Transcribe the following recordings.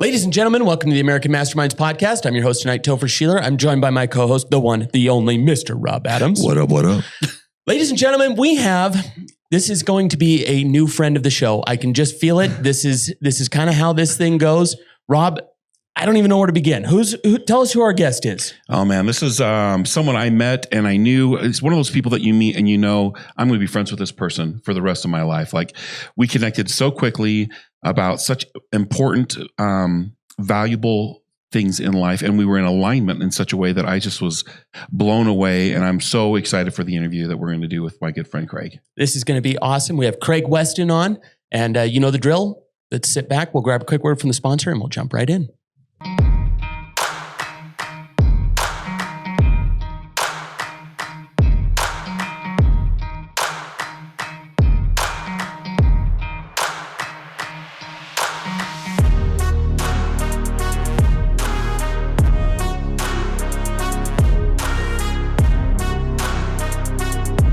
Ladies and gentlemen, welcome to the American Masterminds podcast. I'm your host tonight, Topher Sheeler. I'm joined by my co-host, the one, the only, Mr. Rob Adams. What up, what up? Ladies and gentlemen, this is going to be a new friend of the show. I can just feel it. This is kind of how this thing goes. Rob, I don't even know where to begin. Tell us who our guest is. Oh man, this is someone I met and I knew. It's one of those people that you meet and you know, I'm going to be friends with this person for the rest of my life. Like, we connected so quickly about such important, valuable things in life. And we were in alignment in such a way that I just was blown away. And I'm so excited for the interview that we're going to do with my good friend, Craig. This is going to be awesome. We have Craig Weston on, and you know the drill. Let's sit back. We'll grab a quick word from the sponsor and we'll jump right in.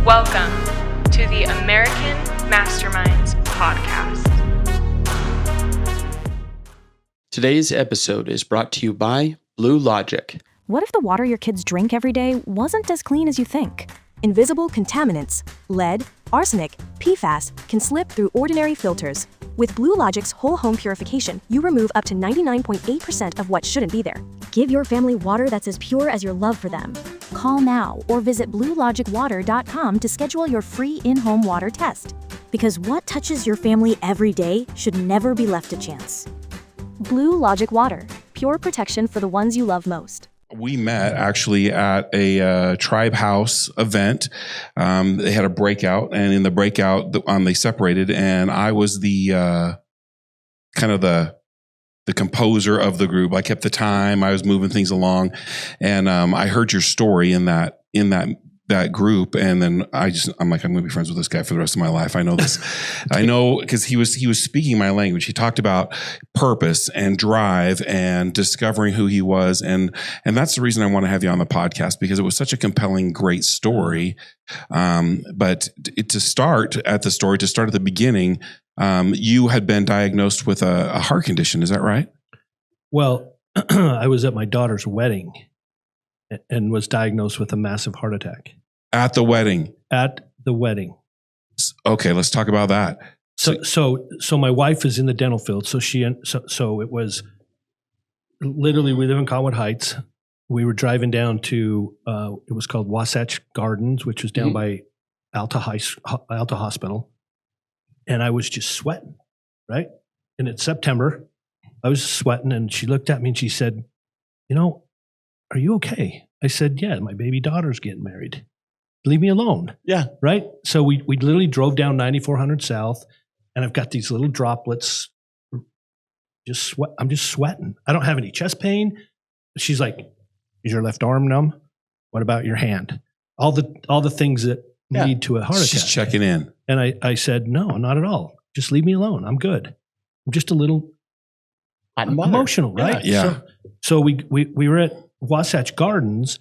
Welcome to the American Masterminds podcast. Today's episode is brought to you by Blue Logic. What if the water your kids drink every day wasn't as clean as you think? Invisible contaminants, lead, arsenic, PFAS can slip through ordinary filters. With Blue Logic's whole home purification, you remove up to 99.8% of what shouldn't be there. Give your family water that's as pure as your love for them. Call now or visit BlueLogicWater.com to schedule your free in-home water test. Because what touches your family every day should never be left to chance. Blue Logic Water, pure protection for the ones you love most. We met actually at a Tribe House event. They had a breakout, and in the breakout, they separated, and I was the kind of the composer of the group. I kept the time. I was moving things along, and I heard your story in that group, and then I'm like, I'm going to be friends with this guy for the rest of my life. I know this. I know because he was speaking my language. He talked about purpose and drive and discovering who he was, and that's the reason I want to have you on the podcast, because it was such a compelling, great story. But to start at the beginning, you had been diagnosed with a heart condition. Is that right? Well, I was at my daughter's wedding and was diagnosed with a massive heart attack. At the wedding? At the wedding. Okay, let's talk about that. So my wife is in the dental field. So it was literally, we live in Colwood Heights. We were driving down to, it was called Wasatch Gardens, which was down by Alta Hospital. And I was just sweating, right? And it's September. I was sweating, and she looked at me and she said, are you okay? I said, yeah, my baby daughter's getting married. Leave me alone. Yeah. Right? So we literally drove down 9400 South, and I've got these little droplets. I'm just sweating. I don't have any chest pain. She's like, is your left arm numb? What about your hand? All the things that lead to a heart attack. She's checking in. And I said, no, not at all. Just leave me alone. I'm good. I'm just a little emotional, right? Yeah. So we were at Wasatch Gardens,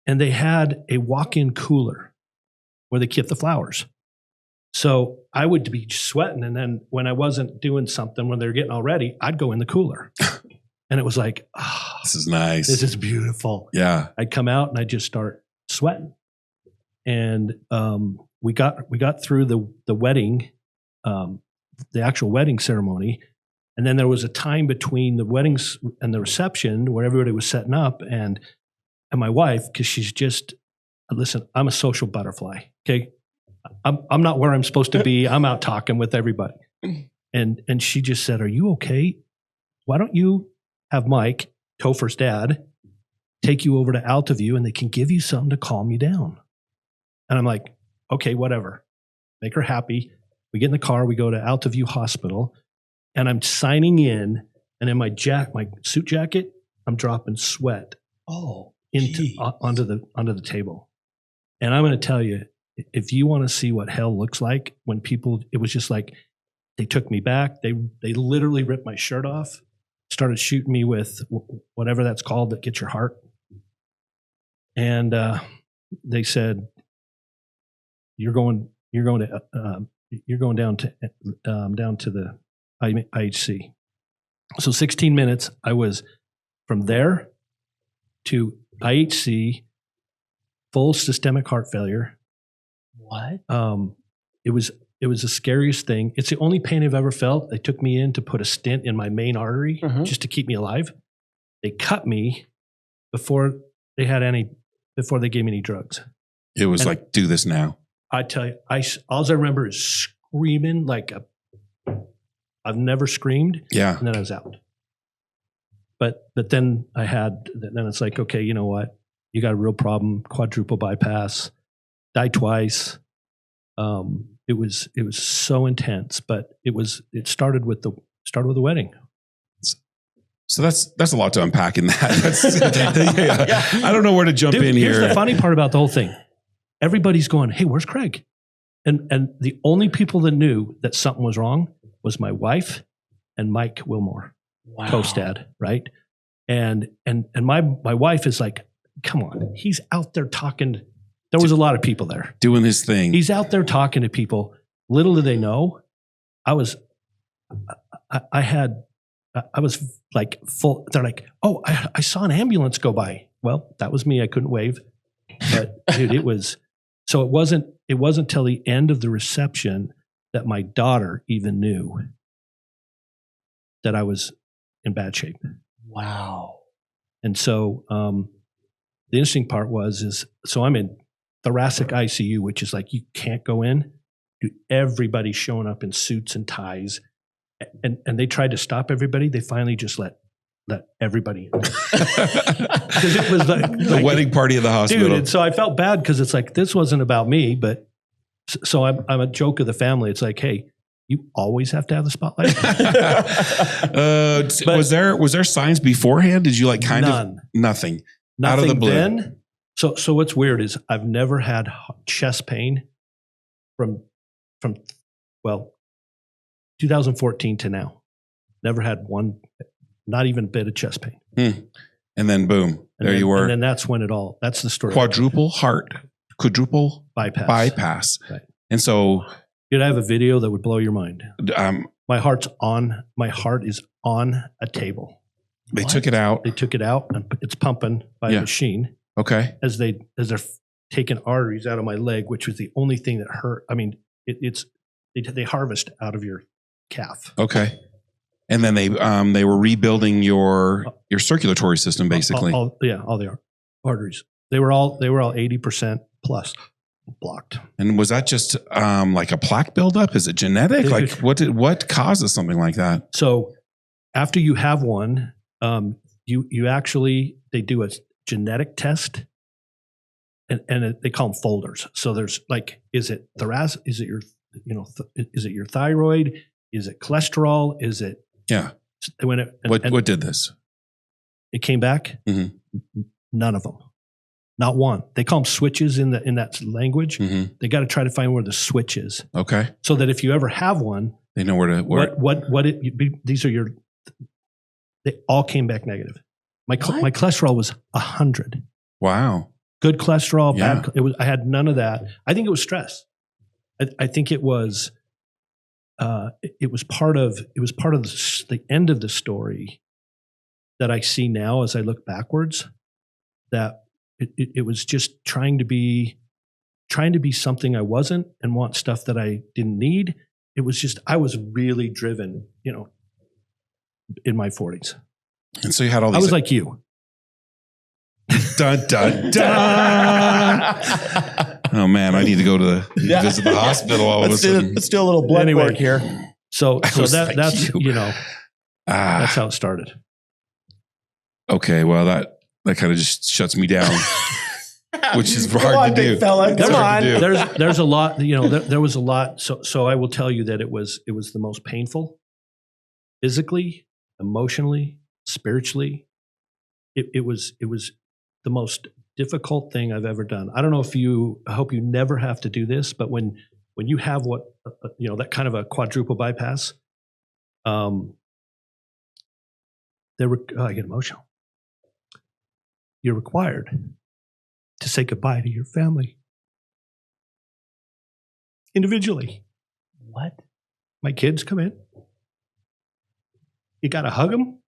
and they had a walk-in cooler where they kept the flowers. So I would be sweating, and then when I wasn't doing something, when they were getting all ready, I'd go in the cooler. And it was like, this is nice. This is beautiful. Yeah. I'd come out and I'd just start sweating. And we got through the wedding, the actual wedding ceremony. And then there was a time between the weddings and the reception where everybody was setting up, and my wife, because she's just, listen, I'm a social butterfly. Okay. I'm not where I'm supposed to be. I'm out talking with everybody. And she just said, are you okay? Why don't you have Mike, Topher's dad, take you over to Altaview, and they can give you something to calm you down. And I'm like, okay, whatever. Make her happy. We get in the car, we go to Altaview Hospital. And I'm signing in, and in my suit jacket, I'm dropping sweat onto the table. And I'm going to tell you, if you want to see what hell looks like when people, it was just like they took me back. They literally ripped my shirt off, started shooting me with whatever that's called that gets your heart. And they said, you're going down to the IHC. So 16 minutes, I was from there to IHC, full systemic heart failure. What? It was the scariest thing. It's the only pain I've ever felt. They took me in to put a stent in my main artery just to keep me alive. They cut me before they gave me any drugs. It was like, do this now. I tell you, all I remember is screaming I've never screamed. Yeah. And then I was out. But then then it's like, okay, you know what? You got a real problem, quadruple bypass, die twice. It was so intense, but it started with the wedding. So that's a lot to unpack in that. I don't know where to jump in here. Here's the funny part about the whole thing. Everybody's going, hey, where's Craig? And the only people that knew that something was wrong was my wife and Mike Wilmore, co-stad, right? And my wife is like, come on, he's out there talking. There was a lot of people there. Doing his thing. He's out there talking to people. Little do they know, I was like full. They're like, oh, I saw an ambulance go by. Well, that was me. I couldn't wave. But dude, it wasn't till the end of the reception that my daughter even knew that I was in bad shape. Wow. And so the interesting part so I'm in thoracic ICU, which is like you can't go in. Everybody's showing up in suits and ties, and they tried to stop everybody. They finally just let everybody in. Because it was the wedding party of the hospital. Dude, and so I felt bad because it's like, this wasn't about me, but so I'm a joke of the family. It's like, hey, you always have to have the spotlight. Was there signs beforehand? Did you like kind of nothing out of the blue? Then, so what's weird is I've never had chest pain from 2014 to now. Never had one, not even a bit of chest pain. And then boom, you were. And then that's the story. Quadruple bypass. Right. And so, dude, I have a video that would blow your mind. My heart is on a table. They took it out. They took it out and it's pumping by a machine. Okay. As they're taking arteries out of my leg, which was the only thing that hurt. I mean, they harvest out of your calf. Okay. And then they were rebuilding your circulatory system, basically. All the arteries. They were all 80% plus blocked. And was that just like a plaque buildup? Is it genetic? Like what causes something like that? So after you have one, you actually, they do a genetic test, and they call them folders. So there's like, is it thoracic? Is it is it your thyroid? Is it cholesterol? Is it what did this? It came back. Mm-hmm. None of them, not one. They call them switches in that language. Mm-hmm. They got to try to find where the switch is. Okay, so that if you ever have one, they know where to. They all came back negative. My cholesterol was 100. Wow. Good cholesterol, bad. I had none of that. I think it was stress. I think it was. It was part of the end of the story that I see now as I look backwards. That it was just trying to be something I wasn't and want stuff that I didn't need. It was just I was really driven, in my 40s. And so you had all these. I was like you. Dun, dun, dun. Oh man, I need to go to visit the hospital all of a sudden. Let's do a little blood work here. So that's that's how it started. Okay, well that kind of just shuts me down. Which is hard to do. Fella. Come on. There's a lot, there was a lot. So I will tell you that it was the most painful, physically, emotionally, spiritually. It was the most difficult thing I've ever done. I don't know I hope you never have to do this, but when you have that kind of a quadruple bypass, I get emotional. You're required to say goodbye to your family individually. What? My kids come in. you got to hug them,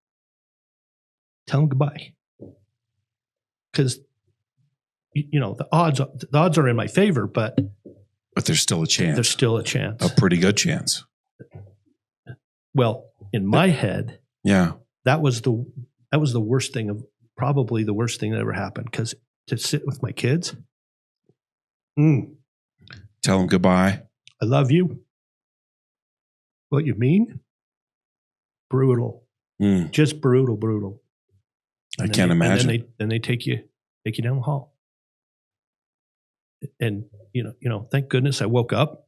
tell them goodbye. Because, the odds are in my favor, but there's still a chance. There's still a chance. A pretty good chance. Well, in my head, yeah, that was the worst thing probably the worst thing that ever happened. Because to sit with my kids, tell them goodbye. I love you. What you mean? Brutal. Just brutal. I can't imagine. And then they take you down the hall. And thank goodness I woke up.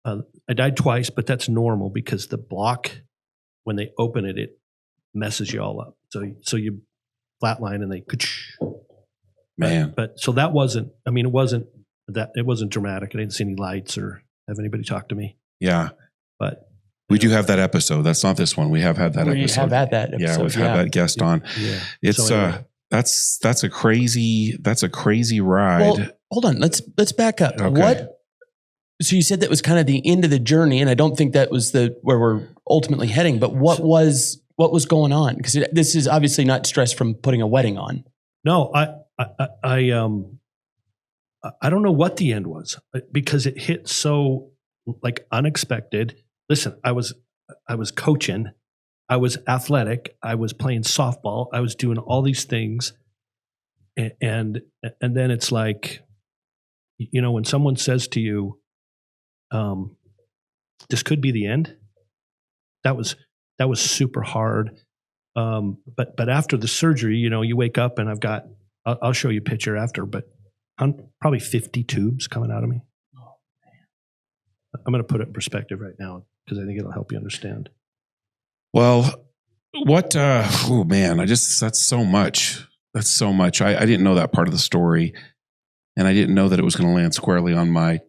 I died twice, but that's normal because the block, when they open it, it messes you all up. So you flatline and they, man. But so that wasn't. I mean, it wasn't dramatic. I didn't see any lights or have anybody talk to me. Yeah, but we do have that episode. That's not this one. We have had that episode. We have had that episode. Yeah, we've had that guest on. Yeah. It's So anyway. that's a crazy ride. Well, hold on. Let's back up. Okay. So you said that was kind of the end of the journey, and I don't think that was where we're ultimately heading. But what was going on? Because this is obviously not stress from putting a wedding on. No, I don't know what the end was because it hit so like unexpected. Listen, I was coaching, I was athletic, I was playing softball, I was doing all these things, and then it's like, when someone says to you, "This could be the end," that was super hard. But after the surgery, you wake up and I'll show you a picture after, but probably 50 tubes coming out of me. I'm going to put it in perspective right now because I think it'll help you understand. Well, oh man, that's so much. That's so much. I didn't know that part of the story, and I didn't know that it was going to land squarely on I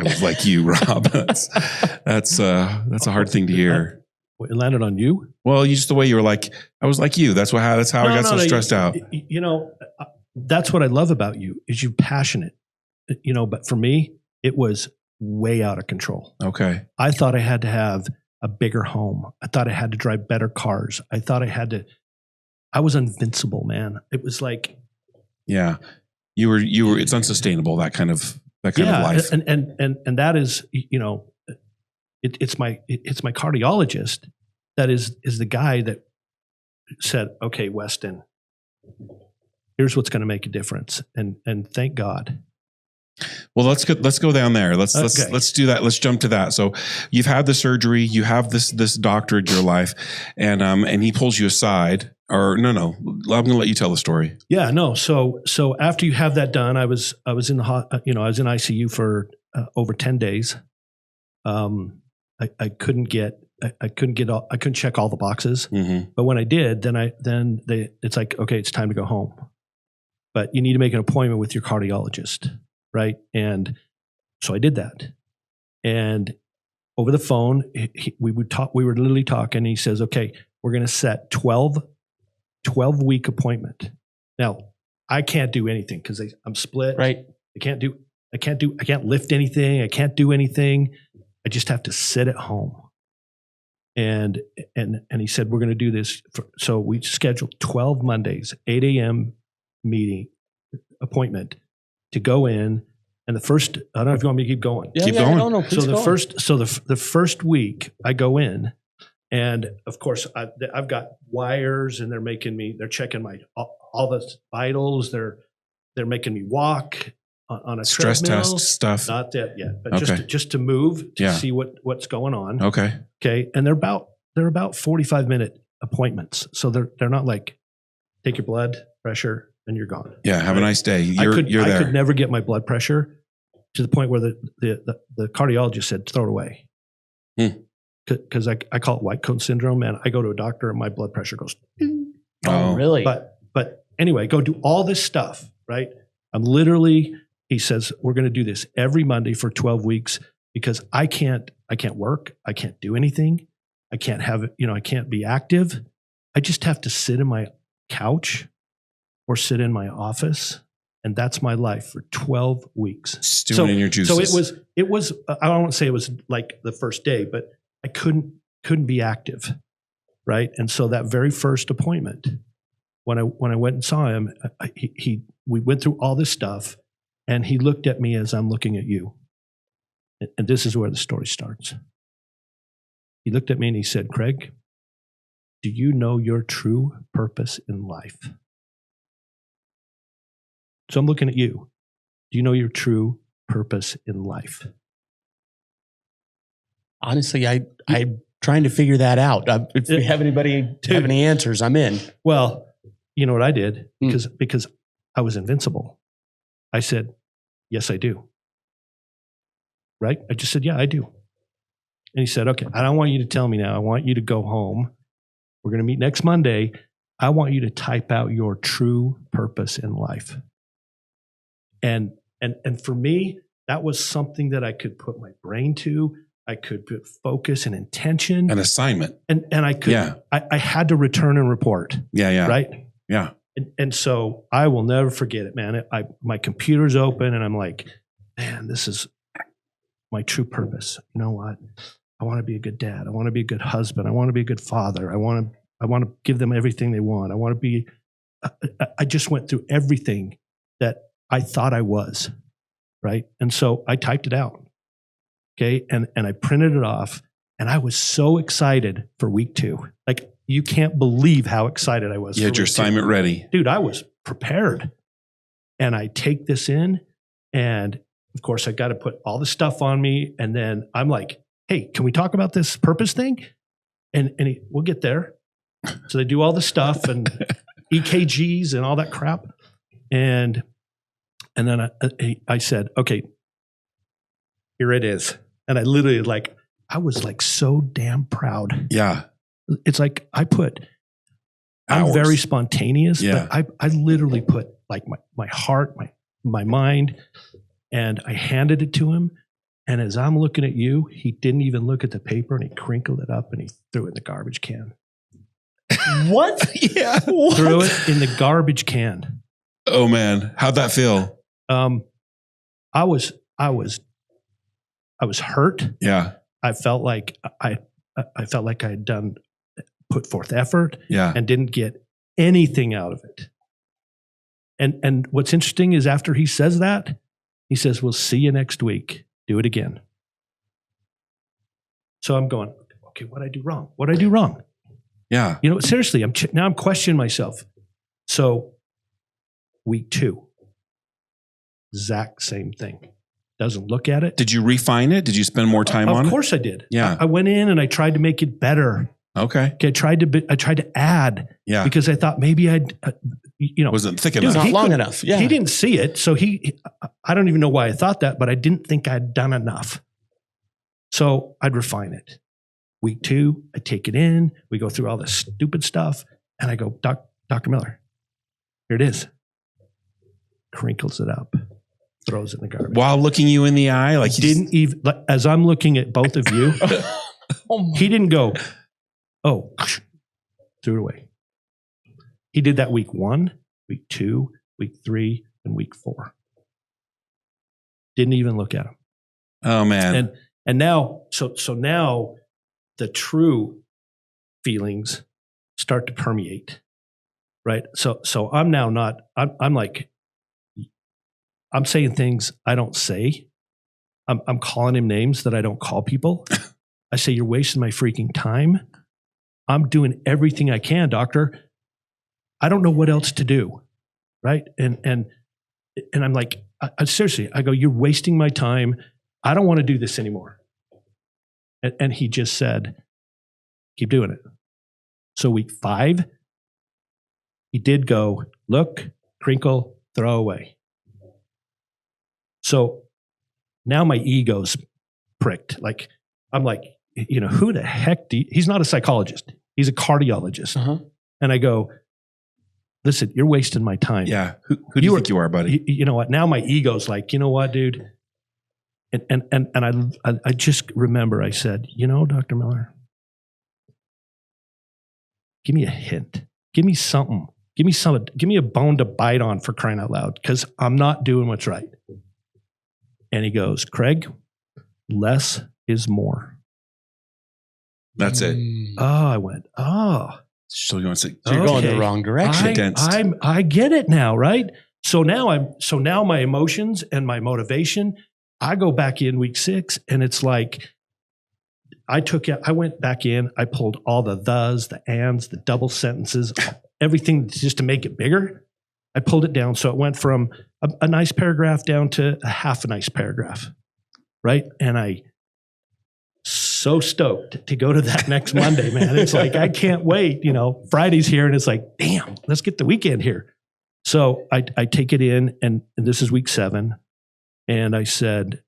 was like you, Rob. That's a hard thing to hear. It landed on you? Well, just the way you were like, I was like you. That's how I got so stressed out. That's what I love about you is you're passionate, but for me, it was way out of control. Okay. I thought I had to have a bigger home. I thought I had to drive better cars. I thought I was invincible, man. It was like, yeah, you were, it's unsustainable. That kind of life. And that is, it's my cardiologist that is the guy that said, "Okay, Weston, here's what's going to make a difference." And thank God. Well, let's go down there. Let's do that. Let's jump to that. So you've had the surgery, you have this doctor in your life, and he pulls you aside. Or no, I'm going to let you tell the story. Yeah, no. So after you have that done, I was in I was in ICU for over 10 days. I couldn't check all the boxes. Mm-hmm. But when I did, it's like, okay, it's time to go home. But you need to make an appointment with your cardiologist, right? And so I did that. And over the phone, we were literally talking, and he says, "Okay, we're going to set 12-week appointment." Now, I can't do anything because I'm split. Right. I can't lift anything. I can't do anything. I just have to sit at home. And he said, "We're going to do this." So we scheduled 12 Mondays, 8 a.m. appointment to go in. And the first, I don't know if you want me to keep going. Yeah, Keep going. No, So the first week I go in, and of course I've got wires, and they're checking all the vitals. They're making me walk on a Stress treadmill. test stuff. Not that yet, but Okay. just to move to Yeah. see what's going on. Okay. Okay, and they're about 45-minute appointments, so they're not like take your blood pressure and you're gone. Yeah. Have a nice day. You're I there. could never get my blood pressure to the point where the cardiologist said throw it away. Because I call it white coat syndrome, and I go to a doctor and my blood pressure goes. Oh, really? But anyway, go do all this stuff, right? He says, we're going to do this every Monday for 12 weeks because I can't work. I can't do anything. I can't I can't be active. I just have to sit in my couch or sit in my office. And that's my life for 12 weeks. Stewing in your juices. So it was, I don't want to say it was like the first day, but I couldn't be active. right? And so that very first appointment, when I went and saw him, we went through all this stuff, and he looked at me as I'm looking at you. And this is where the story starts. He looked at me and he said, Craig, do you know your true purpose in life? So I'm looking at you. Do you know your true purpose in life? Honestly, I'm trying to figure that out. If you have anybody have any answers, I'm in. Well, you know what I did? Because I was invincible. I said, yes, I do. Right? I just said, yeah, I do. And he said, okay, I don't want you to tell me now. I want you to go home. We're going to meet next Monday. I want you to type out your true purpose in life. And for me, that was something that I could put my brain to. I could put focus and intention. An assignment. And I could, I had to return and report. Yeah. Right? Yeah. And so I will never forget it, man. My computer's open and I'm like, man, this is my true purpose. You know what? I want to be a good dad. I want to be a good husband. I want to be a good father. I want to give them everything they want. I want to be, I just went through everything that I thought I was, right? And so I typed it out, okay? And I printed it off, and I was so excited for week 2. Like, you can't believe how excited I was. You had your assignment ready. Dude, I was prepared. And I take this in, and of course, I got to put all the stuff on me. And then I'm like, hey, can we talk about this purpose thing? And we'll get there. So they do all the stuff and EKGs and all that crap. And then I said, okay, here it is. And I literally I was so damn proud. Yeah. It's like I'm very spontaneous, but I literally put my heart, my mind, and I handed it to him. And as I'm looking at you, he didn't even look at the paper, and he crinkled it up and he threw it in the garbage can. What? Yeah. What? Threw it in the garbage can. Oh man. How'd that feel? I was hurt. Yeah. I felt like I had put forth effort and didn't get anything out of it. And what's interesting is after he says that, he says, we'll see you next week. Do it again. So I'm going, okay, what'd I do wrong? What'd I do wrong? Yeah. You know, seriously, I'm questioning myself. So week 2, exact same thing. Doesn't look at it. Did you refine it? Did you spend more time on it? Of course I did. Yeah. I went in and I tried to make it better. Okay. I tried to add. Yeah. Because I thought maybe wasn't thick dude, enough. Not long enough. Yeah. He didn't see it. So I don't even know why I thought that, but I didn't think I'd done enough. So I'd refine it. Week 2, I take it in. We go through all this stupid stuff. And I go, Dr. Miller, here it is. Crinkles it up. Throws it in the garbage. While looking you in the eye, like didn't even, as I'm looking at both of you, he didn't go, oh, threw it away. He did that week 1, week 2, week 3, and week 4. Didn't even look at him. Oh man. And now, so now the true feelings start to permeate, right? So I'm now not, I'm like, I'm saying things I don't say. I'm calling him names that I don't call people. I say, you're wasting my freaking time. I'm doing everything I can, doctor. I don't know what else to do. Right. And I'm like, I seriously, I go, you're wasting my time. I don't want to do this anymore. And he just said, keep doing it. So week 5, he did go, look, crinkle, throw away. So now my ego's pricked. Like, I'm like, who the heck he's not a psychologist. He's a cardiologist. Uh-huh. And I go, listen, you're wasting my time. Yeah. Who do you think you are, buddy? You know what? Now my ego's like, you know what, dude? And I just remember I said, Dr. Miller, give me a hint. Give me something. Give me a bone to bite on, for crying out loud, because I'm not doing what's right. And he goes, Craig, less is more. That's it. Oh, I went, So you want to say, So you're going the Okay. wrong direction. Condensed. I get it now, right? So now my emotions and my motivation, I go back in week 6 and it's like I went back in, I pulled all the thes, the ands, the double sentences, everything just to make it bigger. I pulled it down. So it went from a nice paragraph down to a half a nice paragraph. Right. And I so stoked to go to that next Monday, man. It's like, I can't wait. Friday's here and it's like, damn, let's get the weekend here. So I take it in and this is week 7. And I said,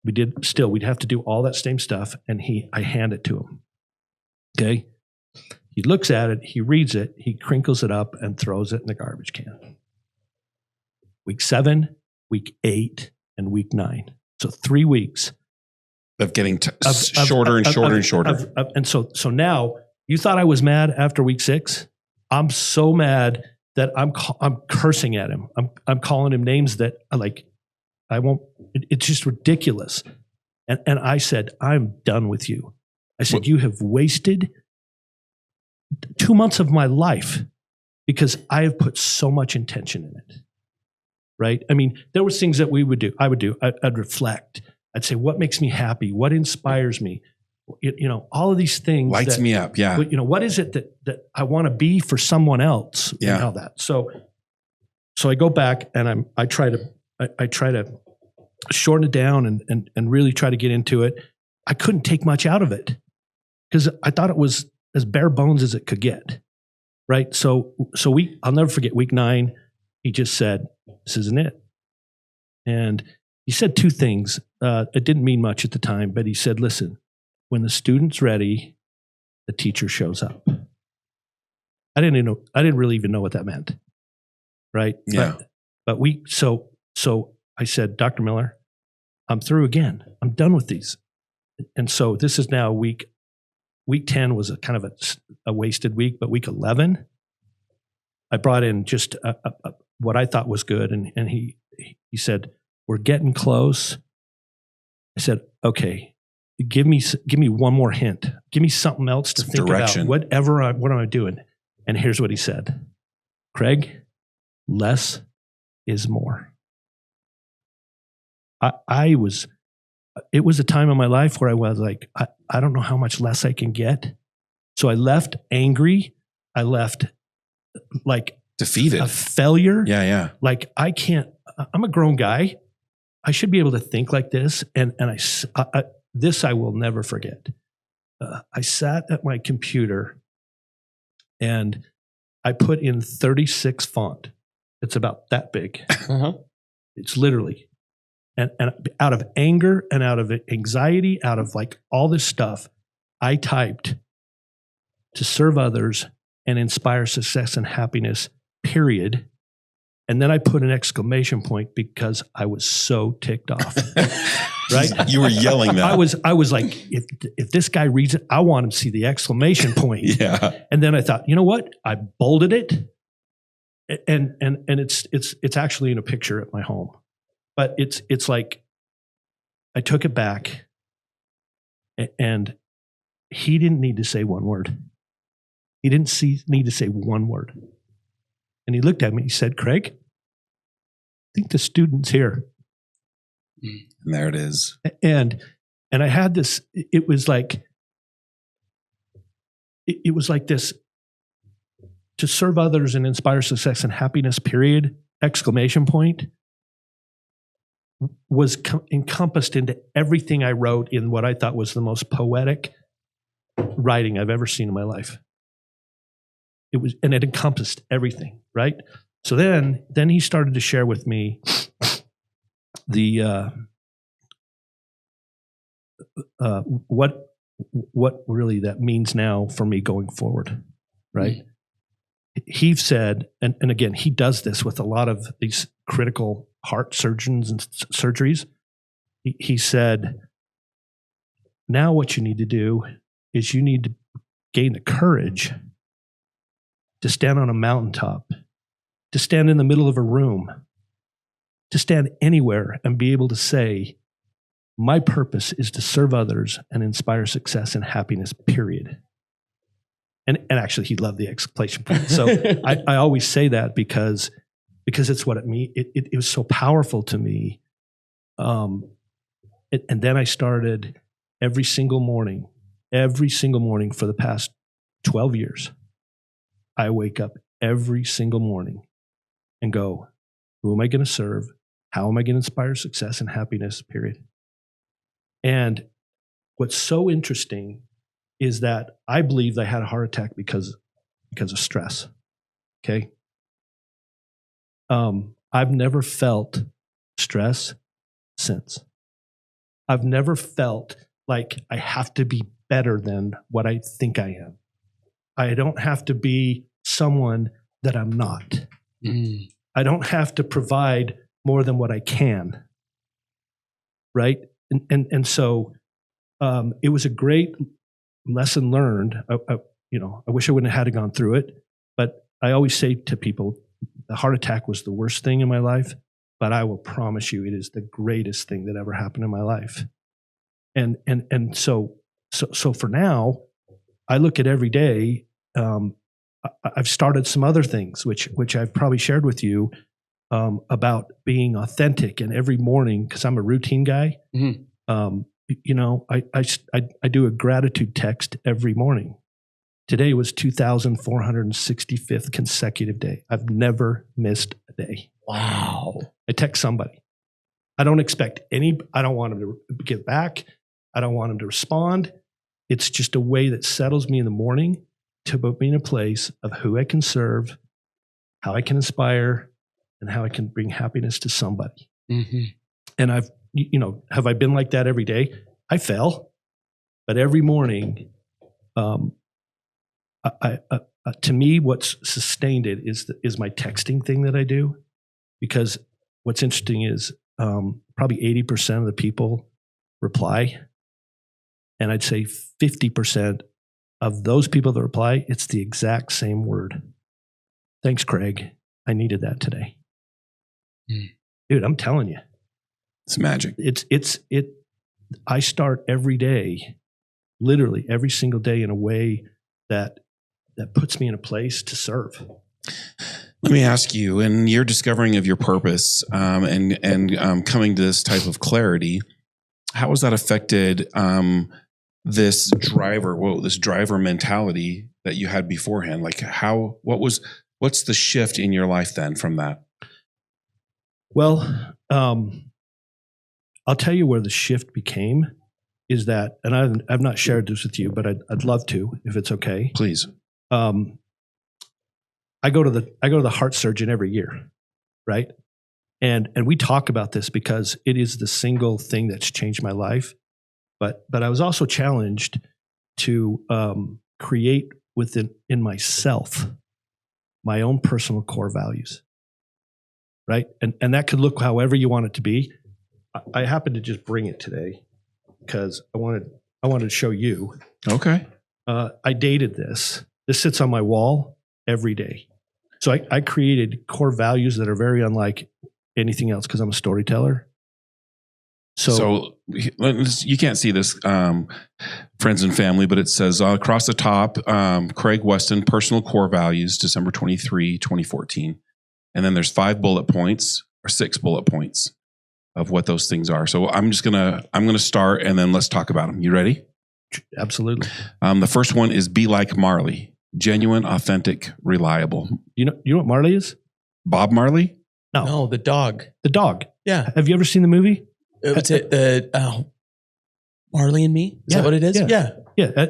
we'd have to do all that same stuff. And I hand it to him. Okay. He looks at it, he reads it, he crinkles it up and throws it in the garbage can. Week 7, week 8, and week 9. So 3 weeks. of getting shorter and shorter. And so now you thought I was mad after week 6. I'm so mad that I'm cursing at him. I'm calling him names that I won't. It's just ridiculous. And I said, I'm done with you. I said, you have wasted 2 months of my life because I have put so much intention in it. Right? I mean, there was things that I would do. I'd reflect. I'd say, what makes me happy? What inspires me? All of these things Lights me up. Yeah. What is it that I want to be for someone else? Yeah. And all that. So I go back and I try to shorten it down and really try to get into it. I couldn't take much out of it because I thought it was as bare bones as it could get. Right. So I'll never forget week 9. He just said, this isn't it. And he said 2 things. It didn't mean much at the time, but he said, listen, when the student's ready, the teacher shows up. I didn't really even know what that meant. Right. Yeah. But so I said, Dr. Miller, I'm through again. I'm done with these. And so this is now week 10 was a kind of a wasted week, but week 11, I brought in just what I thought was good. And he said, we're getting close. I said, okay, give me one more hint. Give me something else to think direction. about. What am I doing? And here's what he said. Craig, less is more. It was a time in my life where I was like, I don't know how much less I can get. So I left angry. I left defeated, a failure. Yeah. Like I'm a grown guy. I should be able to think like this. And this I will never forget. I sat at my computer and I put in 36 font. It's about that big. Uh-huh. It's literally. And out of anger and out of anxiety, out of all this stuff, I typed to serve others and inspire success and happiness, period. And then I put an exclamation point because I was so ticked off. Right? You were yelling that. I was like, if this guy reads it, I want him to see the exclamation point. Yeah. And then I thought, you know what? I bolded it. And it's actually in a picture at my home. But it's like I took it back and he didn't need to say one word. He didn't need to say one word. And he looked at me, he said, Craig, I think the student's here. And there it is. And I had this, it was like this, to serve others and inspire success and happiness, period, exclamation point, was encompassed into everything I wrote in what I thought was the most poetic writing I've ever seen in my life. It encompassed everything, right? So then he started to share with me the what really that means now for me going forward, right? He said, and again, he does this with a lot of these critical heart surgeons and surgeries. He said, now what you need to do is you need to gain the courage to stand on a mountaintop, to stand in the middle of a room, to stand anywhere and be able to say, my purpose is to serve others and inspire success and happiness, period. And actually, he loved the exclamation point. So I always say that because it's what it means. It was so powerful to me. And then I started every single morning for the past 12 years. I wake up every single morning and go, who am I going to serve? How am I going to inspire success and happiness, period? And what's so interesting is that I believe I had a heart attack because of stress. Okay. I've never felt stress since. I've never felt like I have to be better than what I think I am. I don't have to be someone that I'm not. Mm. I don't have to provide more than what I can. Right. And so it was a great lesson learned. I wish I wouldn't have had gone through it, but I always say to people, the heart attack was the worst thing in my life, but I will promise you it is the greatest thing that ever happened in my life. And so for now, I look at every day. I've started some other things, which I've probably shared with you, about being authentic. And every morning, because I'm a routine guy, I do a gratitude text every morning. Today was 2,465th consecutive day. I've never missed a day. Wow. I text somebody. I don't expect I don't want them to get back. I don't want them to respond. It's just a way that settles me in the morning to put me in a place of who I can serve, how I can inspire, and how I can bring happiness to somebody. Mm-hmm. And have I been like that every day? I fail, but every morning, to me, what's sustained it is my texting thing that I do, because what's interesting is probably 80% of the people reply, and I'd say 50% of those people that reply, it's the exact same word. Thanks, Craig. I needed that today. Dude, I'm telling you. It's magic. I start every day, literally every single day, in a way that puts me in a place to serve. Let me ask you, in your discovering of your purpose and coming to this type of clarity, how has that affected this driver mentality that you had beforehand? Like what's the shift in your life then from that? Well, I'll tell you where the shift became is that, and I've not shared this with you, but I'd love to, if it's okay. Please. I go to the heart surgeon every year, right? And we talk about this because it is the single thing that's changed my life. But I was also challenged to create in myself my own personal core values, right? And that could look however you want it to be. I happen to just bring it today because I wanted to show you. Okay. I dated this. This sits on my wall every day. So I created core values that are very unlike anything else because I'm a storyteller. So you can't see this, friends and family, but it says across the top, Craig Weston, personal core values, December 23, 2014. And then there's 6 bullet points of what those things are. So I'm going to start and then let's talk about them. You ready? Absolutely. The first one is be like Marley, genuine, authentic, reliable. You know what Marley is? Bob Marley? No, the dog. The dog. Yeah. Have you ever seen the movie? It's Marley and Me? Is that what it is? Yeah.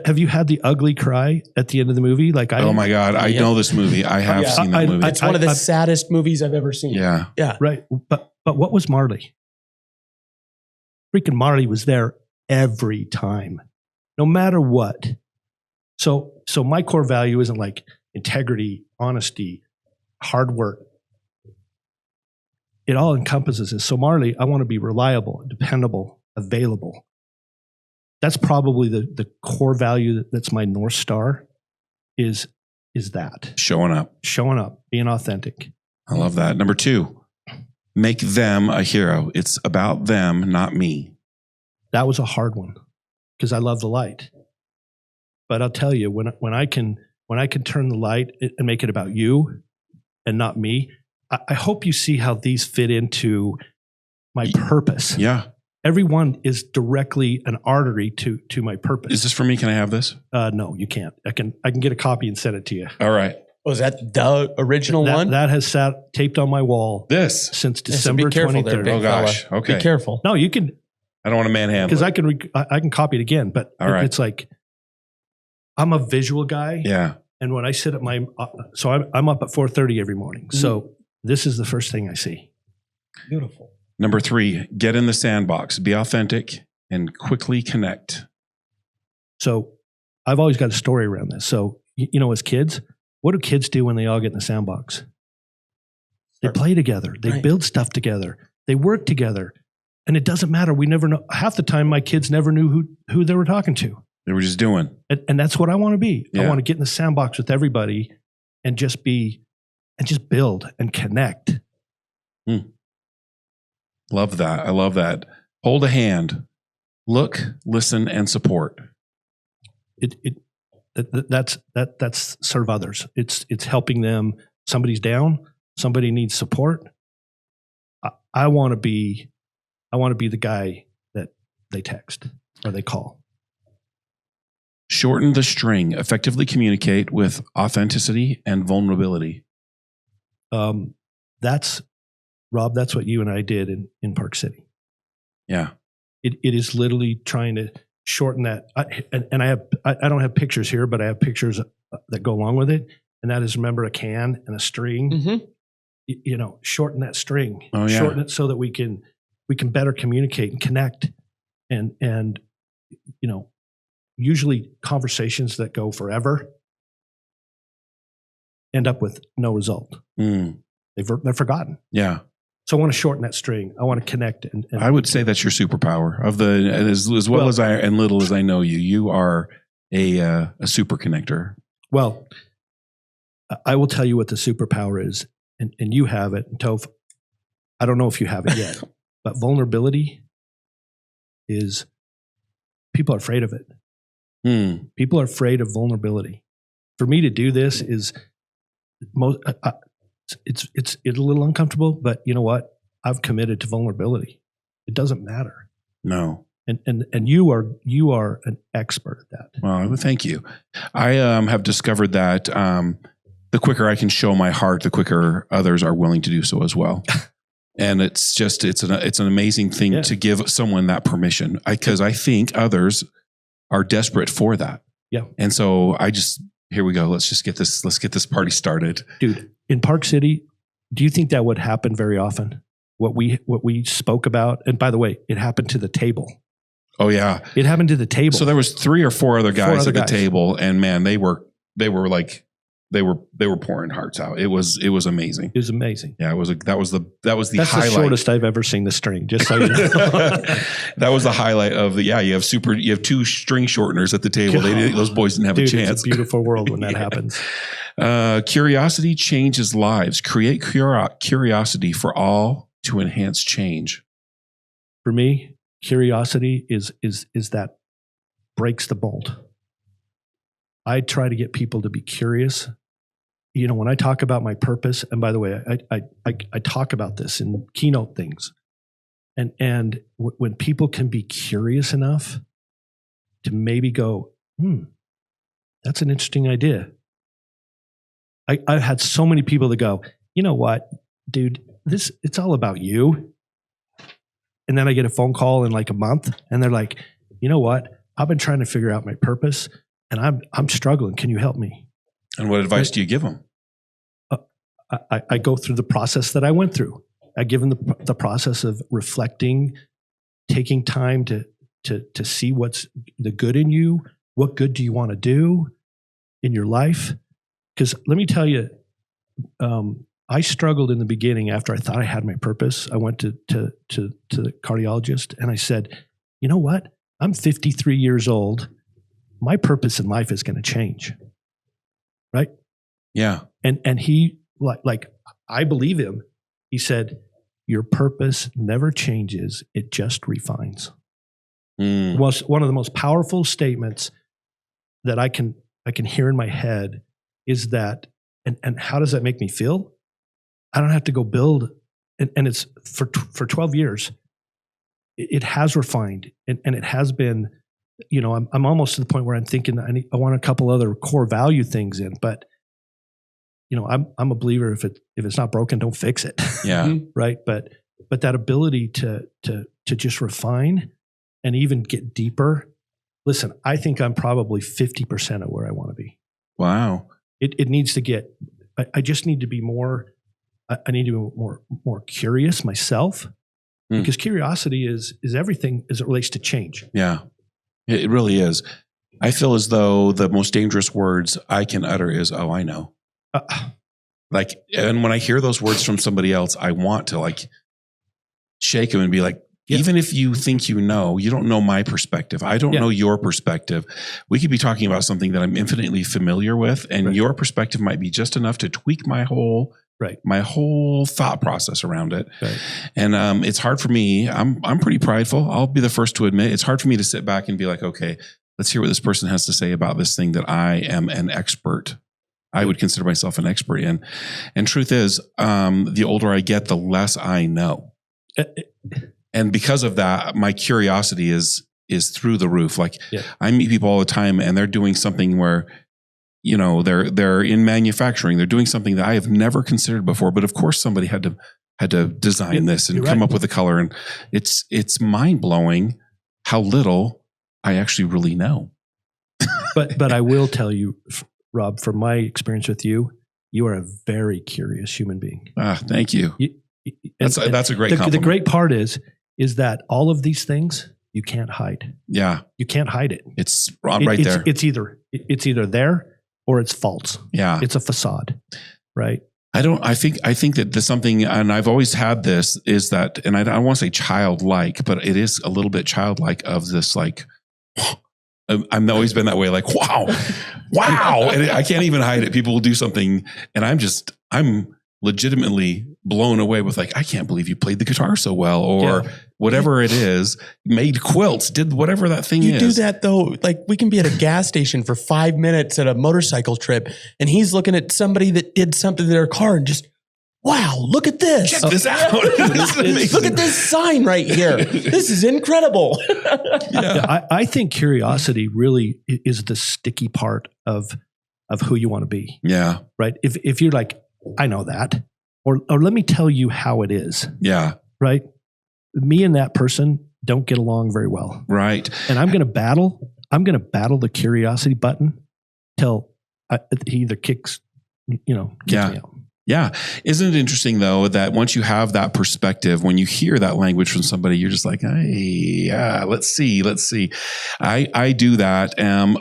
Have you had the ugly cry at the end of the movie? Oh my God. I know this movie. I have seen that movie. It's one of the saddest movies I've ever seen. Yeah. Yeah. Right. But what was Marley? Freaking Marley was there every time, no matter what. So my core value isn't like integrity, honesty, hard work. It all encompasses this. So Marley, I want to be reliable, dependable, available. That's probably the core value that's my North Star is that. Showing up, being authentic. I love that. Number 2, make them a hero. It's about them, not me. That was a hard one because I love the light. But I'll tell you, when I can turn the light and make it about you and not me, I hope you see how these fit into my purpose. Yeah. Everyone is directly an artery to my purpose. Is this for me? Can I have this? No, you can't. I can get a copy and send it to you. All right. Was that the original one? That has sat taped on my wall This. since Yeah, so December be careful 23rd. there, big Oh, gosh. fella. Okay. Be careful. No, you can, I don't want to manhandle because it. I can copy it again. But All right. it's like, I'm a visual guy. Yeah. And when I sit at my, so I'm up at 4:30 every morning. Mm-hmm. So this is the first thing I see. Beautiful. Number 3, get in the sandbox, be authentic, and quickly connect. So I've always got a story around this. So, as kids, what do kids do when they all get in the sandbox? They play together. They Right. build stuff together. They work together. And it doesn't matter. We never know. Half the time, my kids never knew who they were talking to. They were just doing. And that's what I want to be. I Yeah. want to get in the sandbox with everybody and just build and connect. Love that. I love that. Hold a hand. Look, listen, and support. That's serve others. It's helping them. Somebody's down. Somebody needs support. I want to be the guy that they text or they call. Shorten the string. Effectively communicate with authenticity and vulnerability. That's Rob. That's what you and I did in Park City. Yeah. It is literally trying to shorten that. I don't have pictures here, but I have pictures that go along with it. And that is, remember, a can and a string. Mm-hmm. Shorten that string. Oh, yeah. Shorten it so that we can better communicate and connect. And usually conversations that go forever end up with no result. They're forgotten. Yeah. So I want to shorten that string. I want to connect. And I would say that's your superpower of the, as well as I, and little as I know you, you are a super connector. Well, I will tell you what the superpower is, and you have it. And Toph, I don't know if you have it yet, but vulnerability is, people are afraid of it. People are afraid of vulnerability. For me to do this is it's a little uncomfortable, but you know what? I've committed to vulnerability. It doesn't matter. No. And you are an expert at that. Well, thank you. I have discovered that the quicker I can show my heart, the quicker others are willing to do so as well. And it's an amazing thing to give someone that permission, because I think others are desperate for that. Yeah. And so here we go. Let's get this party started. Dude, in Park City, do you think that would happen very often? What we spoke about, and by the way, it happened to the table. Oh yeah. It happened to the table. So there was 3 or 4 other guys at the table, and man, they were pouring hearts out. It was amazing. It was amazing. Yeah, that was the That's highlight. the shortest I've ever seen the string, just so you know. That was the highlight of you have 2 string shorteners at the table. Those boys didn't have a chance. It's a beautiful world when that happens. Curiosity changes lives. Create curiosity for all to enhance change. For me, curiosity is that breaks the mold. I try to get people to be curious. When I talk about my purpose, and by the way, I talk about this in keynote things, and when people can be curious enough to maybe go, that's an interesting idea. I've had so many people that go, you know what, dude, it's all about you. And then I get a phone call in like a month, and they're like, you know what, I've been trying to figure out my purpose, and I'm struggling. Can you help me? And what advice do you give them? I go through the process that I went through. I give them the process of reflecting, taking time to see what's the good in you. What good do you want to do in your life? Because let me tell you, I struggled in the beginning after I thought I had my purpose. I went to the cardiologist, and I said, you know what? I'm 53 years old. My purpose in life is going to change. Right? Yeah. And he, like I believe him. He said, your purpose never changes. It just refines. One of the most powerful statements that I can hear in my head is that, and how does that make me feel? I don't have to go build, and it's for 12 years. It has refined, and it has been, I'm almost to the point where I'm thinking I want a couple other core value things in, but I'm a believer if it's not broken, don't fix it. Yeah. Right. But that ability to just refine and even get deeper. Listen, I think I'm probably 50% of where I want to be. Wow. It needs to get, I just need to be more, I need to be more curious myself, because curiosity is everything as it relates to change. Yeah, it really is. I feel as though the most dangerous words I can utter is, "Oh, I know." And when I hear those words from somebody else, I want to shake them and be like, even if you think you don't know my perspective. I don't know your perspective. We could be talking about something that I'm infinitely familiar with, and your perspective might be just enough to tweak my whole thought process around it. Right. And it's hard for me. I'm pretty prideful. I'll be the first to admit it's hard for me to sit back and be like, okay, let's hear what this person has to say about this thing that I am an expert. I would consider myself an expert in. And truth is, the older I get, the less I know. And because of that, my curiosity is through the roof. I meet people all the time, and they're doing something where, they're in manufacturing. They're doing something that I have never considered before. But of course, somebody had to design this and come up with the color. And it's mind blowing how little I actually really know. But I will tell you, Rob, from my experience with you, you are a very curious human being. Thank you. That's a great compliment. The great part is that all of these things you can't hide. Yeah, you can't hide it. It's right there. It's either there or it's false. Yeah, it's a facade, right? I think that there's something, and I've always had this, is that, and I don't want to say childlike, but it is a little bit childlike of this, I've always been that way, wow. And I can't even hide it. People will do something, and I'm legitimately blown away with I can't believe you played the guitar so well, or whatever it is, made quilts, did whatever that thing is. You do that though. We can be at a gas station for 5 minutes at a motorcycle trip, and he's looking at somebody that did something to their car and just, wow, look at this. Check this out. Look at this sign right here. This is incredible. I think curiosity really is the sticky part of who you want to be. Yeah. Right. If you're like, I know that, or let me tell you how it is. Yeah. Right. Me and that person don't get along very well. Right. And I'm going to battle the curiosity button till he either kicks me out. Yeah. Isn't it interesting though, that once you have that perspective, when you hear that language from somebody, you're just like, hey, yeah, let's see. I do that.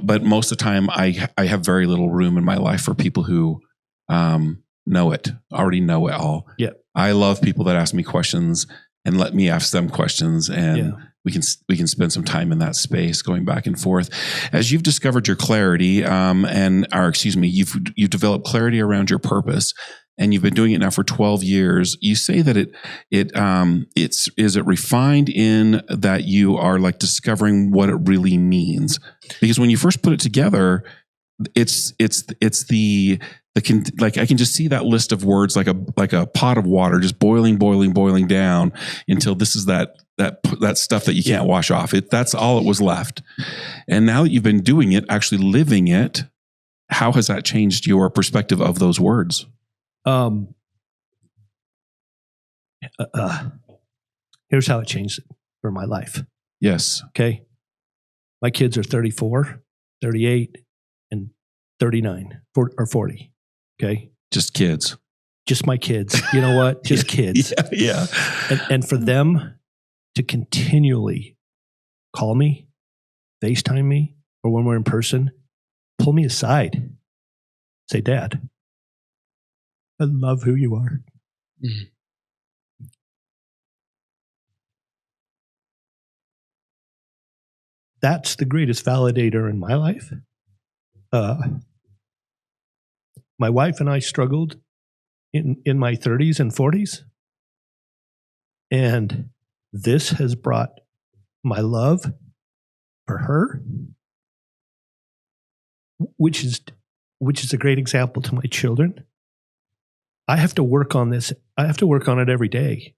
But most of the time I have very little room in my life for people who, already know it all. Yeah. I love people that ask me questions and let me ask them questions, and we can spend some time in that space going back and forth. As you've discovered your clarity, you've developed clarity around your purpose, and you've been doing it now for 12 years. You say that is it refined in that you are discovering what it really means? Because when you first put it together, it's I can just see that list of words like a pot of water just boiling down until this is that stuff that you can't wash off. That's all it was left. And now that you've been doing it, actually living it, how has that changed your perspective of those words? Here's how it changed for my life. Yes. Okay. My kids are 34, 38, and 39 or 40. Okay. Just kids. Just my kids. You know what? Just kids. Yeah. And for them to continually call me, FaceTime me, or when we're in person, pull me aside. Say, Dad, I love who you are. Mm-hmm. That's the greatest validator in my life. My wife and I struggled in my 30s and 40s. And this has brought my love for her, which is a great example to my children. I have to work on this. I have to work on it every day.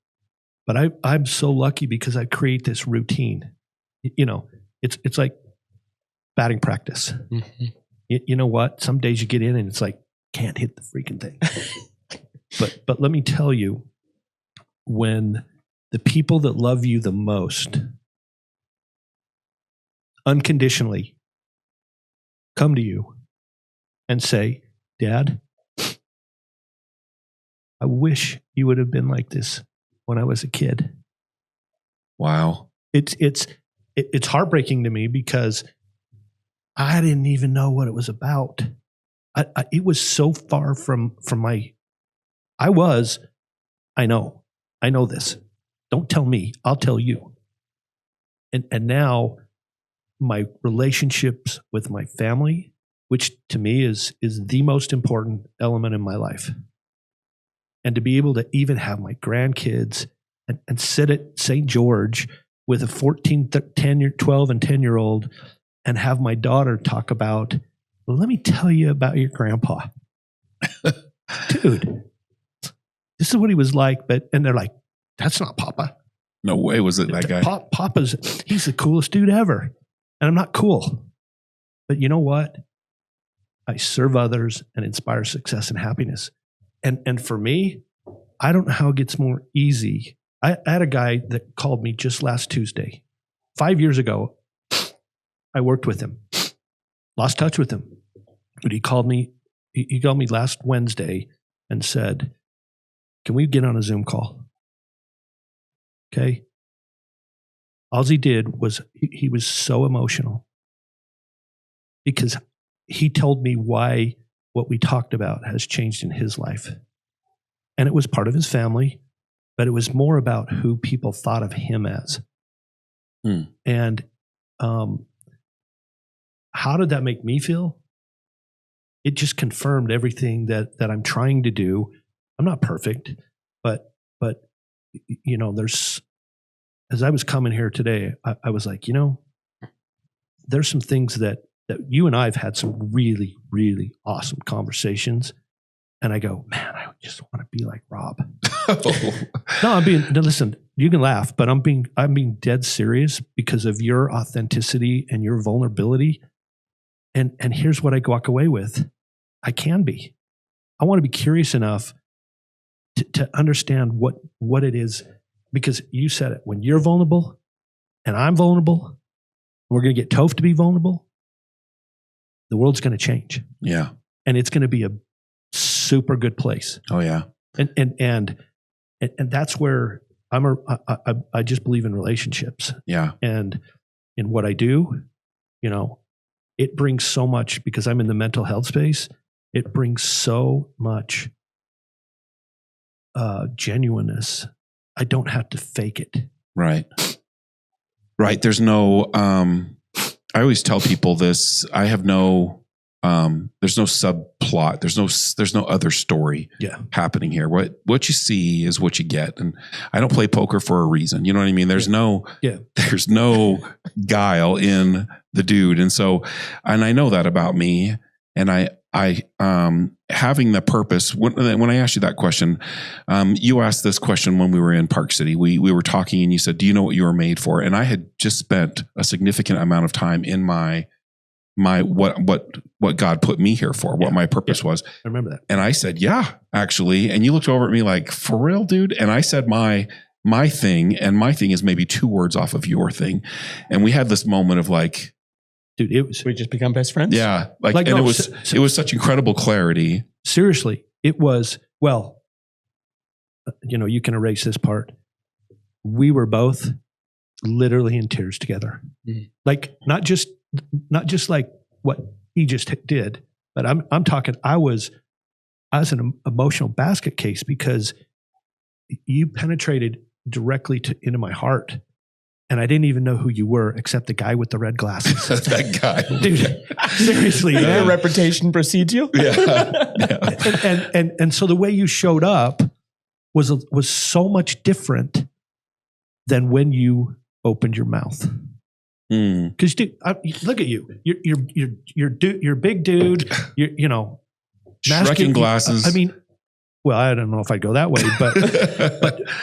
But I'm so lucky because I create this routine. You know, it's like batting practice. Mm-hmm. You know what? Some days you get in and it's like, can't hit the freaking thing. But let me tell you, when the people that love you the most unconditionally come to you and say, Dad, I wish you would have been like this when I was a kid. Wow. It's heartbreaking to me because I didn't even know what it was about. It was so far from my. I know this. Don't tell me. I'll tell you. And now my relationships with my family, which to me is the most important element in my life. And to be able to even have my grandkids and sit at St. George with a 12 and 10-year-old and have my daughter talk about, well, let me tell you about your grandpa. Dude, this is what he was like. And they're like, that's not Papa. No way was it that guy. He's the coolest dude ever. And I'm not cool. But you know what? I serve others and inspire success and happiness. And for me, I don't know how it gets more easy. I had a guy that called me just last Tuesday. 5 years ago, I worked with him. Lost touch with him. But he called me. He called me last Wednesday and said, can we get on a Zoom call? Okay. All he did was he was so emotional because he told me why what we talked about has changed in his life. And it was part of his family, but it was more about who people thought of him as. And how did that make me feel? It just confirmed everything that I'm trying to do. I'm not perfect, but you know, as I was coming here today, I was like, you know, there's some things that you and I have had some really, really awesome conversations. And I go, man, I just want to be like Rob. Listen, you can laugh, but I'm being dead serious because of your authenticity and your vulnerability. And here's what I walk away with. I can be. I want to be curious enough to understand what it is, because you said it. When you're vulnerable and I'm vulnerable, we're going to get Toph to be vulnerable. The world's going to change. Yeah. And it's going to be a super good place. Oh yeah. And that's where I just believe in relationships. Yeah. And in what I do, you know, it brings so much because I'm in the mental health space. It brings so much genuineness. I don't have to fake it. Right. Right. There's no, I always tell people this, I have no, there's no subplot. There's no other story happening here. What you see is what you get. And I don't play poker for a reason. You know what I mean? There's no guile in the dude. And so, and I know that about me. And I having the purpose, when I asked you that question, you asked this question when we were in Park City. We were talking and you said, do you know what you were made for? And I had just spent a significant amount of time in my what God put me here for, what my purpose was. I remember that. And I said, yeah, actually. And you looked over at me like, for real, dude? And I said my thing, and my thing is maybe 2 words off of your thing. And we had this moment of like, dude, it was, we just become best friends. Yeah. It was such incredible clarity. Seriously. It was, well, you know, you can erase this part. We were both literally in tears together. Mm-hmm. Like, not just like what he just did, but I'm talking, I was an emotional basket case because you penetrated directly into my heart. And I didn't even know who you were except the guy with the red glasses. That's that guy. Dude, seriously. Your reputation precedes you? Yeah. And so the way you showed up was so much different than when you opened your mouth. Because look at you. You're a big dude. You're Shrekking glasses. I mean, well, I don't know if I'd go that way, but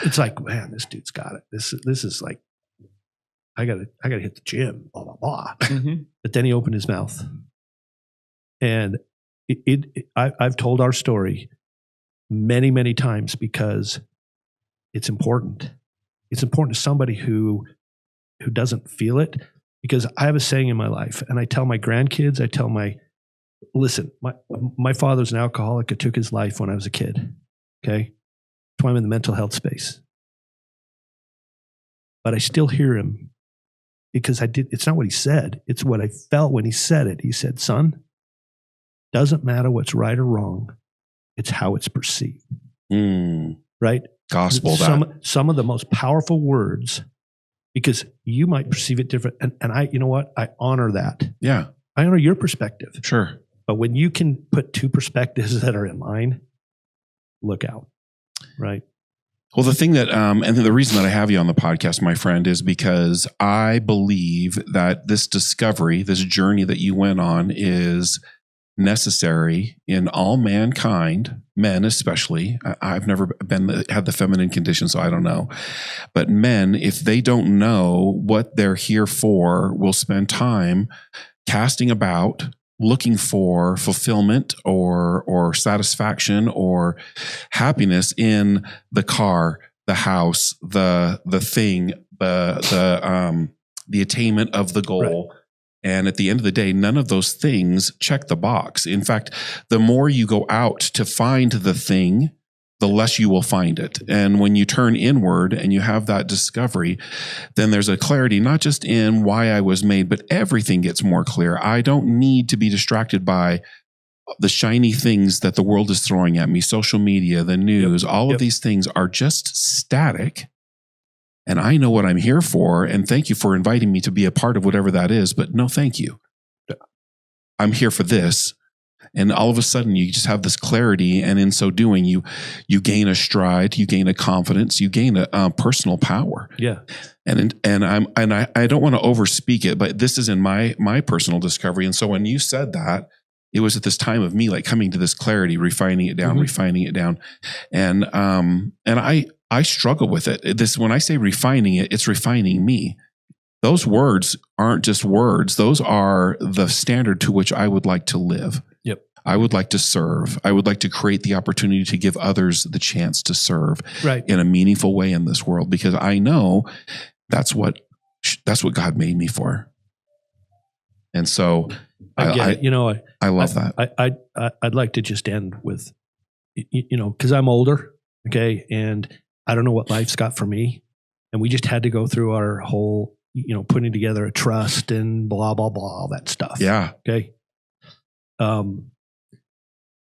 it's like, man, this dude's got it. This is like, I gotta hit the gym, blah, blah, blah. Mm-hmm. But then he opened his mouth. And I've told our story many, many times because it's important. It's important to somebody who doesn't feel it. Because I have a saying in my life, and I tell my grandkids, listen, my father's an alcoholic. It took his life when I was a kid. Okay. That's why I'm in the mental health space. But I still hear him because it's not what he said. It's what I felt when he said it. He said, son, doesn't matter what's right or wrong. It's how it's perceived. Right? Gospel. Some of the most powerful words, because you might perceive it different. And I, you know what? I honor that. Yeah. I honor your perspective. Sure. But when you can put two perspectives that are in line, look out. Right? Well, the thing that, and the reason that I have you on the podcast, my friend, is because I believe that this discovery, this journey that you went on is necessary in all mankind, men especially. I've never had the feminine condition, so I don't know. But men, if they don't know what they're here for, will spend time casting about, looking for fulfillment or satisfaction or happiness in the car, the house, the thing, the attainment of the goal. Right. And at the end of the day, none of those things check the box. In fact, the more you go out to find the thing, the less you will find it. And when you turn inward and you have that discovery, then there's a clarity, not just in why I was made, but everything gets more clear. I don't need to be distracted by the shiny things that the world is throwing at me, social media, the news, all of these things are just static. And I know what I'm here for. And thank you for inviting me to be a part of whatever that is. But no, thank you. I'm here for this. And all of a sudden you just have this clarity. And in so doing, you gain a stride, you gain a confidence, you gain a personal power. Yeah. And I don't want to overspeak it, but this is in my personal discovery. And so when you said that, it was at this time of me like coming to this clarity, refining it down. And I struggle with it. When I say refining it, it's refining me. Those words aren't just words. Those are the standard to which I would like to live. Yep. I would like to serve. I would like to create the opportunity to give others the chance to serve in a meaningful way in this world, because I know that's what God made me for. And so I love that. I'd like to just end with, because I'm older. Okay. And I don't know what life's got for me. And we just had to go through our whole, putting together a trust and blah, blah, blah, all that stuff. Yeah. Okay. And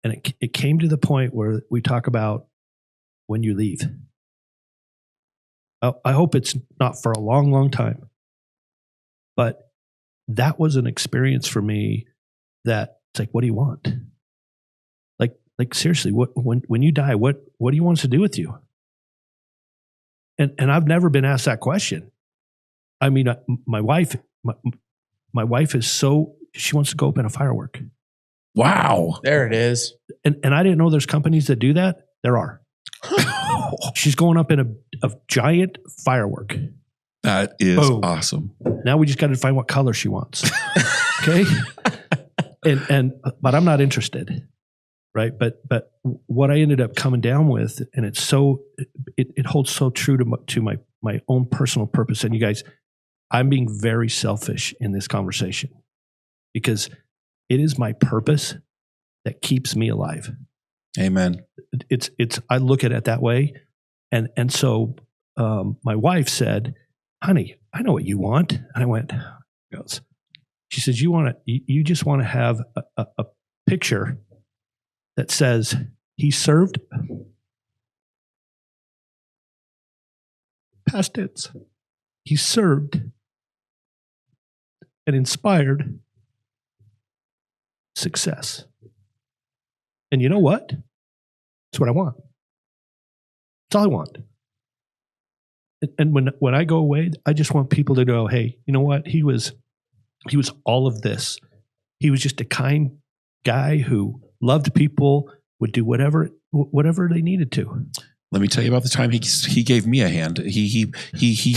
it came to the point where we talk about when you leave. I hope it's not for a long, long time. But that was an experience for me that it's like, what do you want? Like seriously, when you die, what do you want us to do with you? And I've never been asked that question. I mean, my wife is she wants to go open a firework. Wow. There it is. And I didn't know there's companies that do that. There are. She's going up in a giant firework. That is awesome. Now we just got to find what color she wants. Okay. But I'm not interested. Right. But what I ended up coming down with, and it's it holds so true to my own personal purpose. And you guys, I'm being very selfish in this conversation because it is my purpose that keeps me alive. Amen. I look at it that way. And so my wife said, honey, I know what you want. And I went, she says, you just want to have a picture that says he served, past tense, he served and inspired success. And you know what? That's what I want. That's all I want. And when I go away, I just want people to go, hey, you know what? He was all of this. He was just a kind guy who loved people, would do whatever they needed to. Let me tell you about the time he gave me a hand. He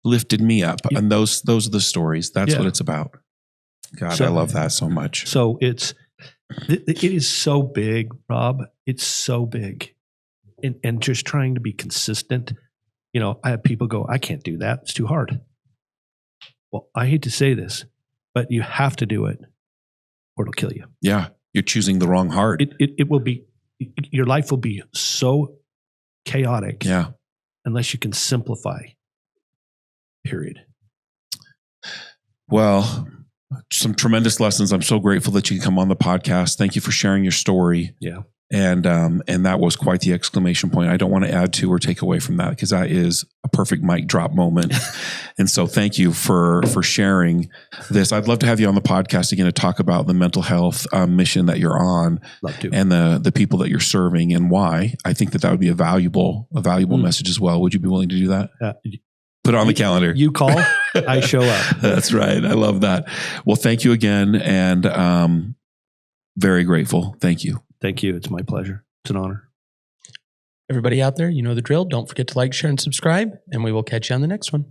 lifted me up, and those are the stories. That's what it's about. God, I love that so much. So it is so big, Rob. It's so big, and just trying to be consistent. You know, I have people go, I can't do that. It's too hard. Well, I hate to say this, but you have to do it, or it'll kill you. Yeah, you're choosing the wrong heart. It will be. Your life will be so chaotic. Yeah. Unless you can simplify. Period. Well, some tremendous lessons. I'm so grateful that you can come on the podcast. Thank you for sharing your story. Yeah. And that was quite the exclamation point. I don't want to add to or take away from that, because that is a perfect mic drop moment. And so thank you for sharing this. I'd love to have you on the podcast again to talk about the mental health mission that you're on. Love to. And the people that you're serving and why. I think that would be a valuable message as well. Would you be willing to do that? Put it on the calendar. You call, I show up. That's right. I love that. Well, thank you again. And very grateful. Thank you. Thank you. It's my pleasure. It's an honor. Everybody out there, you know the drill. Don't forget to like, share, and subscribe, and we will catch you on the next one.